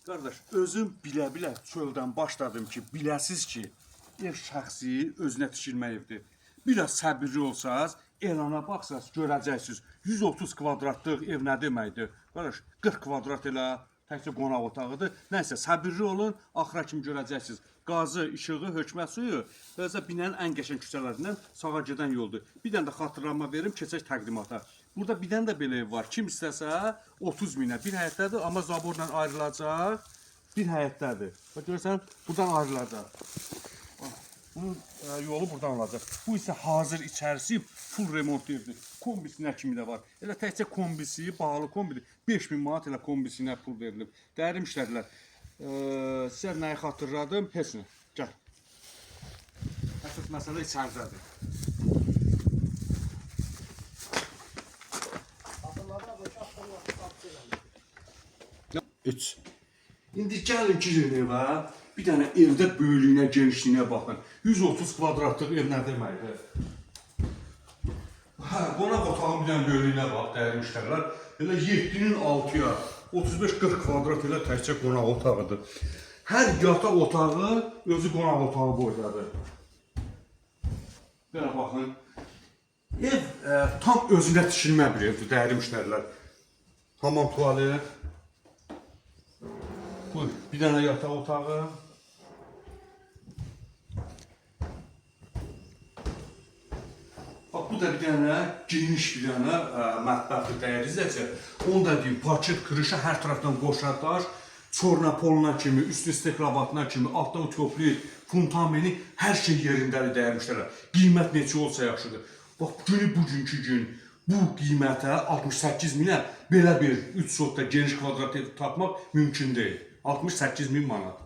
Qardaş, özüm bilə-bilə çöldən başladım ki, biləsiz ki, ev şəxsi özünə tikilmə evdir. Biraz səbirli olsaz, elana baxsaz görəcəksiniz. 130 kvadratlıq ev nə deməkdir? Qardaş, 40 kvadrat elə təkcə qonaq otağıdır. Nəysə, səbirli olun, axıra kimi görəcəksiniz. Qazı, işığı, hökmət suyu, və binanın ən qəşəng küçələrindən sağa gedən yoldur. Bir dənə də xatırlama verim, keçək təqdimata. Burada bir dənə də belə ev var. Kim istəsə 30 minə bir həyətdədir, amma zaborla ayrılacaq. Bir həyətdədir. Bax görürsən, buradan ayrılacaq. Bunun yolu buradan alacaq. Bu isə hazır içərisi full remont evdir. Kombisinə kimi də var. Elə təkcə kombisi, bahalı kombidir. 5000 manat elə kombisinə pul verilib. Dəyərli müştərilər, sizə nəyi xatırladım? Heç nə. Gəl. Əsas məsələ içəridədir. Üç. İndi gəlin girin evə, bir dənə evdə böyüklüyünə, genişliyinə baxın. 130 kvadratlıq ev nə deməkdir? Qonaq otağın bir dənə böyüklüyünə bax, dəyərli müştərilər. Elə 7-nin 6-ya, 35-40 kvadrat elə təkcə qonaq otağıdır. Hər yataq otağı özü qonaq otağı boydadır. Belə baxın. Ev tam özünə tikilmə bir evdir, dəyərli müştərilər. Hamam tualet. Bu bir dənə yataq otağı. Bax, bu da bir dənə geniş bir dənə mətbəxdir, dəyərli izləyicilər. Onu da deyim, parket kırışı hər tərəfdən qoşadaş, çorna poluna kimi, üstü steklavatına kimi, altda utopli, funtameni, hər şey yerindədir, dəyərli müştərilər. Qiymət neçə olsa yaxşıdır. Bax, bugünkü gün bu qiymətə 68 minə belə bir 3 sotda geniş kvadrat ev tapmaq mümkün deyil. 68 min manat.